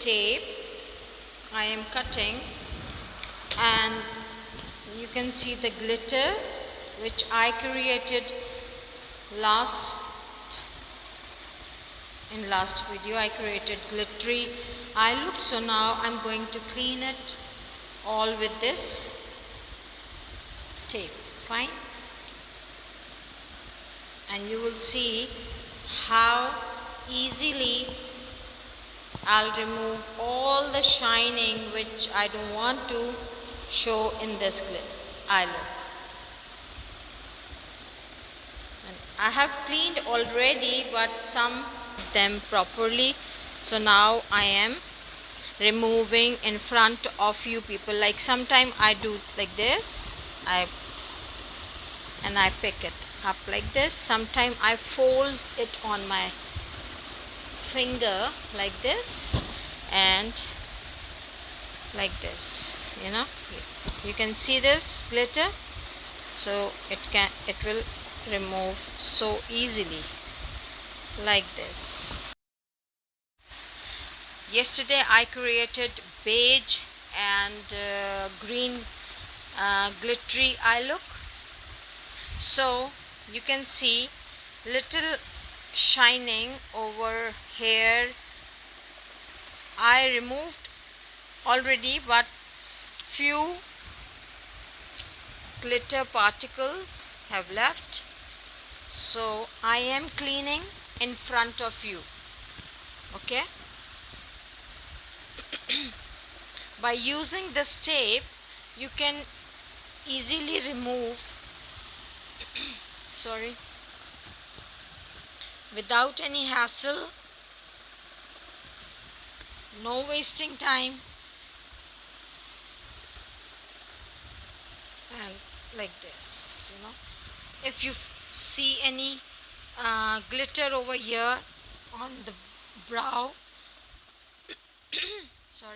tape I am cutting, and you can see the glitter which I created in last video. I created glittery eye look. So now I'm going to clean it all with this tape. Fine. And you will see how easily I'll remove all the shining which I don't want to show in this eye look. And I have cleaned already, but some of them properly. So now I am removing in front of you people. Like sometime I do like this, and I pick it up like this. Sometime I fold it on my finger like this and like this, you can see this glitter. So it will remove so easily like this. Yesterday I created beige and green glittery eye look. So you can see little shining over here. I removed already, but few glitter particles have left. So I am cleaning in front of you. Okay. By using this tape you can easily remove without any hassle, no wasting time. And like this, if you see any glitter over here on the brow so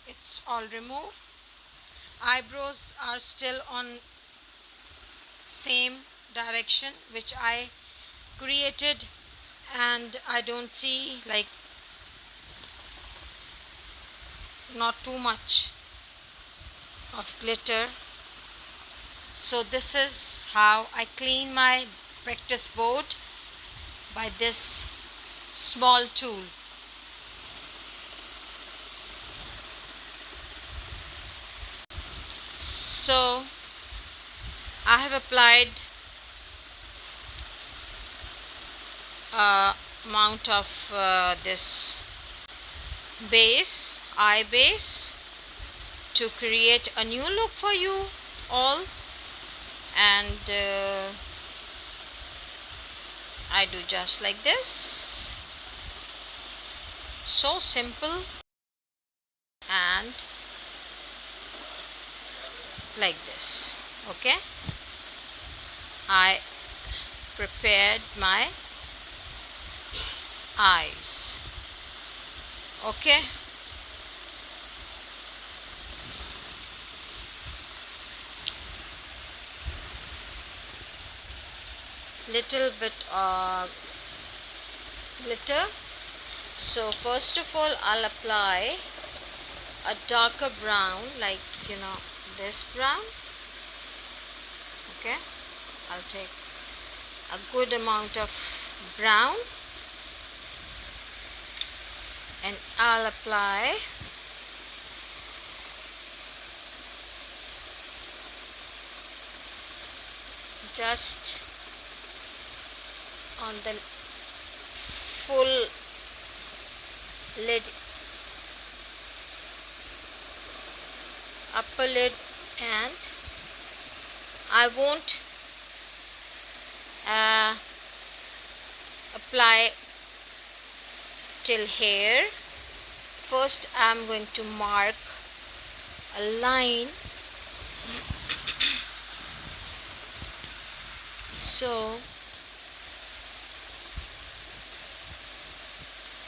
it's all removed. Eyebrows are still on same direction which I created, and I don't see like not too much of glitter. So this is how I clean my practice board, by this small tool. So I have applied amount of this eye base to create a new look for you all. And I do just like this, so simple, and like this. Okay, I prepared my eyes. Okay, little bit glitter. So first of all I'll apply a darker brown, like this brown. Okay, I'll take a good amount of brown and I'll apply just on the full lid, upper lid, and I won't apply till here. First I'm going to mark a line. So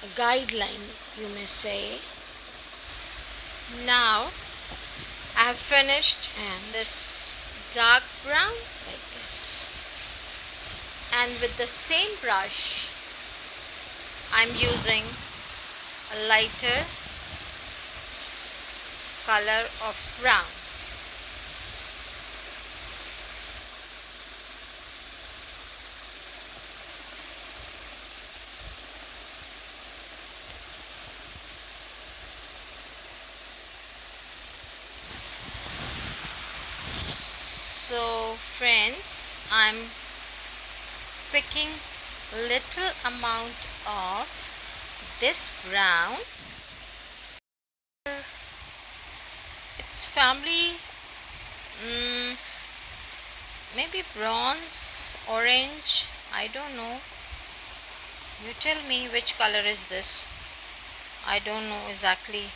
a guideline, you may say. Now I have finished, and this dark brown like this. And with the same brush, I'm using a lighter color of brown. So friends, I'm picking little amount of this brown. It's family, maybe bronze, orange, I don't know. You tell me which color is this. I don't know exactly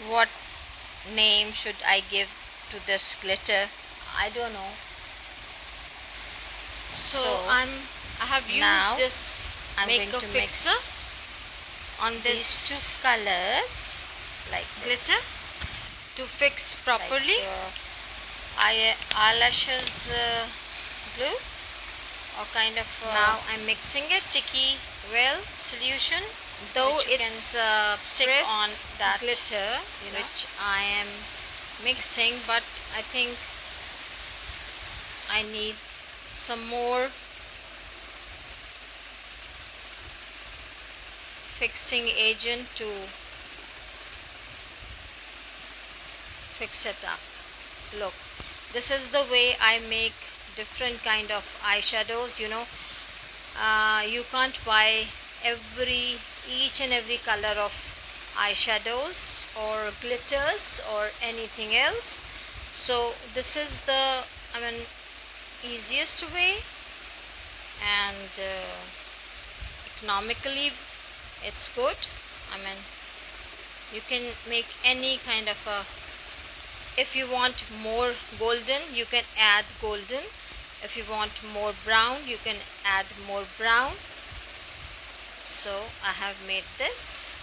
what name should I give to this glitter. I don't know. So I have used this makeup fixer on these two colors like glitter to fix properly. Eyelashes glue, or kind of now I'm mixing it sticky well solution, though it's stick on that glitter which I am mixing, but I think I need some more fixing agent to fix it up. Look, this is the way I make different kind of eyeshadows. You can't buy each and every color of eyeshadows or glitters or anything else. So this is the easiest way, and economically it's good. You can make any kind of a, if you want more golden you can add golden, if you want more brown you can add more brown. So I have made this.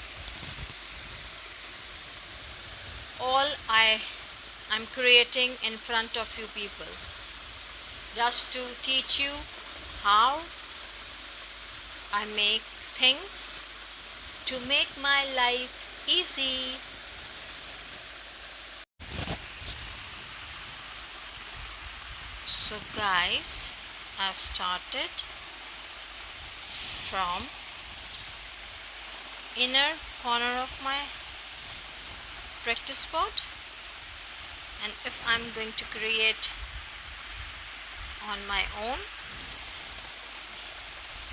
All I'm creating in front of you people, just to teach you how I make things to make my life easy. So guys, I've started from inner corner of my practice board, and if I'm going to create on my own,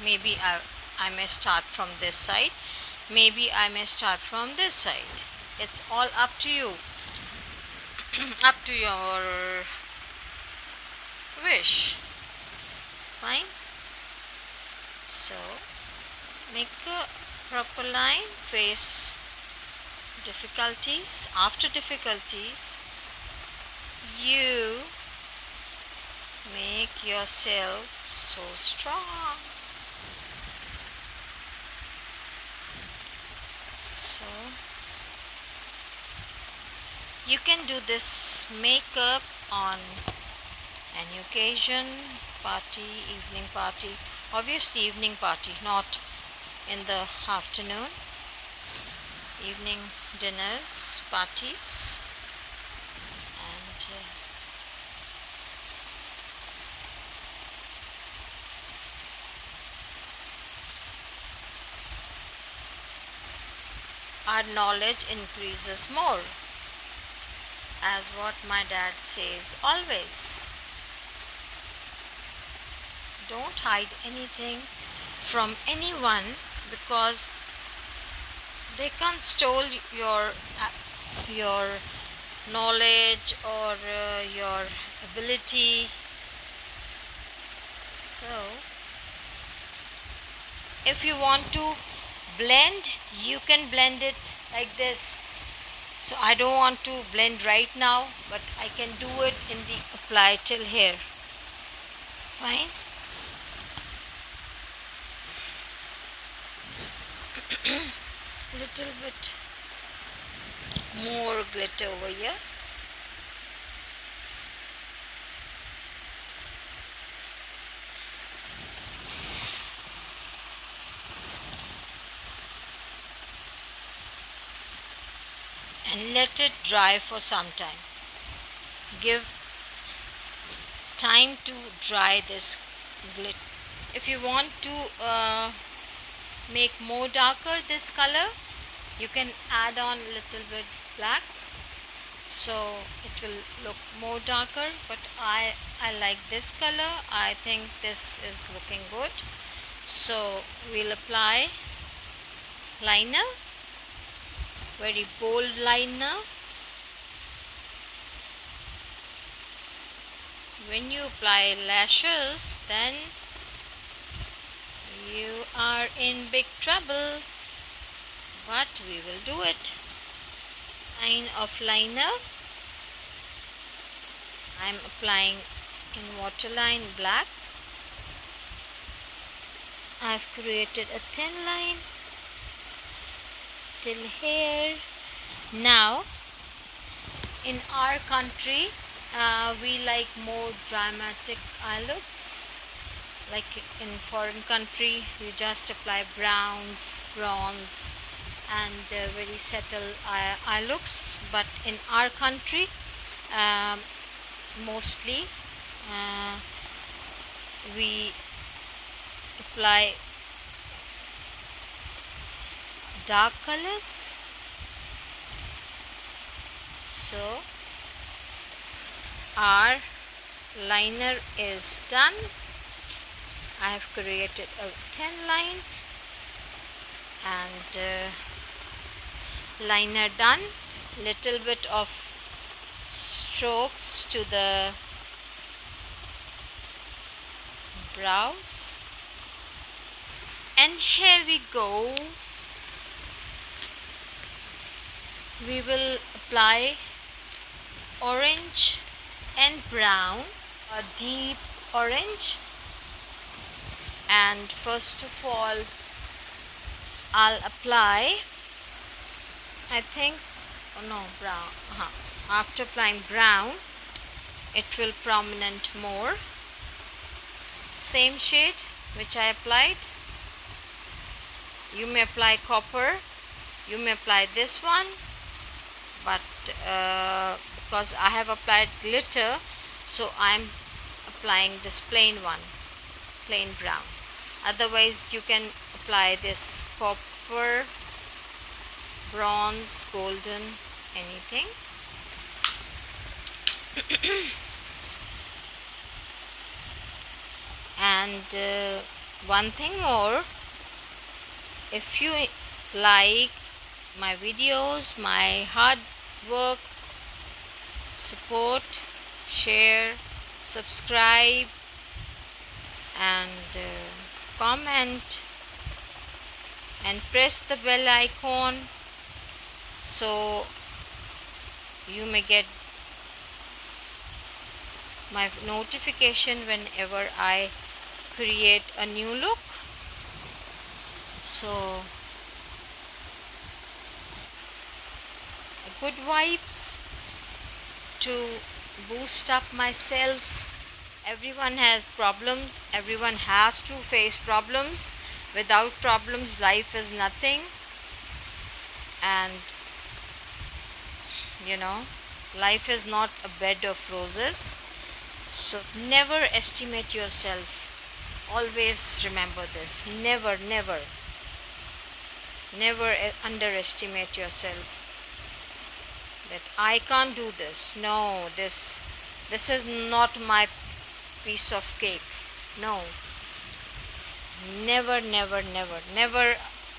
maybe I may start from this side, maybe I may start from this side. It's all up to you. Up to your wish. Fine. So make a proper line, face difficulties. After difficulties, you make yourself so strong. So you can do this makeup on any occasion, party, evening party, obviously evening party, not in the afternoon, evening dinners, parties, and our knowledge increases more, as what my dad says always. Don't hide anything from anyone, because they can't steal your knowledge or your ability. So if you want to blend, you can blend it like this. So I don't want to blend right now, but I can do it in the apply till here. Fine. Little bit more glitter over here. and let it dry for some time. Give time to dry this glitter. If you want to make more darker this color, you can add on little bit black, so it will look more darker, but I like this color. I think this is looking good. So we'll apply liner, very bold liner. When you apply lashes, then you are in big trouble, but we will do it. Line of liner. I'm applying in waterline black. I've created a thin line till here. Now, in our country, we like more dramatic eye looks. Like in foreign country, you just apply browns, bronze, and very subtle eye looks. But in our country, mostly we apply dark colors. So our liner is done. I have created a thin line and liner done. Little bit of strokes to the brows, and here we go. We will apply orange and brown, a deep orange, and first of all I'll apply, I think, oh no, brown. After applying brown, it will prominent more. Same shade which I applied. You may apply copper, you may apply this one, but because I have applied glitter, so I'm applying this plain one, plain brown. Otherwise you can apply this copper, bronze, golden, anything. And one thing more, if you like my videos, my hard work, support, share, subscribe, and comment, and press the bell icon so you may get my notification whenever I create a new look. So good vibes to boost up myself. Everyone has problems, everyone has to face problems. Without problems, life is nothing. And life is not a bed of roses. So never estimate yourself. Always remember this. Never underestimate yourself, that I can't do this. No, this is not my piece of cake. No, never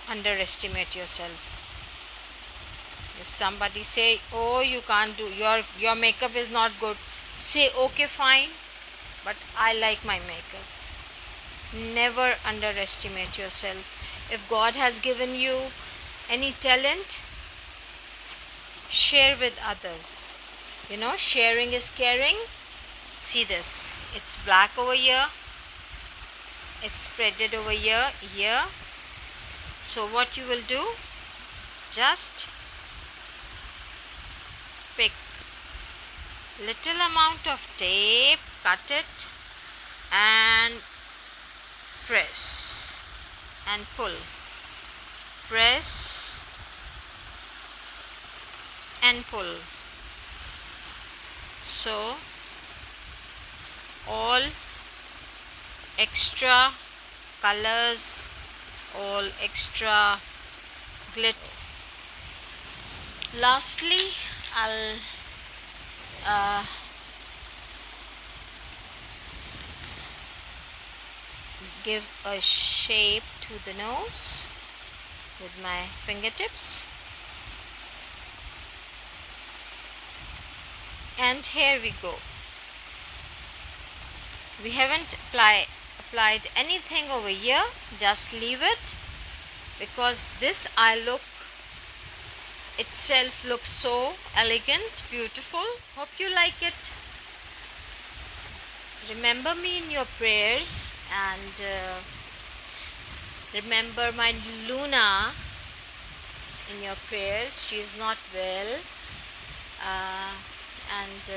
underestimate yourself. If somebody say, oh, you can't do, your makeup is not good, say, okay, fine, but I like my makeup. Never underestimate yourself. If God has given you any talent, share with others. Sharing is caring. See this, it's black over here, it's spreaded over here. So what you will do, just pick little amount of tape, cut it and press and pull, press, and pull. So all extra colors, all extra glitter. Lastly, I'll give a shape to the nose with my fingertips. And here we go. We haven't applied anything over here, just leave it, because this eye look itself looks so elegant, beautiful. Hope you like it. Remember me in your prayers, and remember my Luna in your prayers. She is not well, and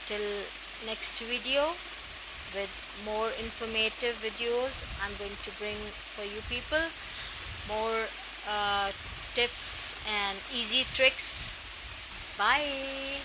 till next video with more informative videos I'm going to bring for you people, more tips and easy tricks. Bye.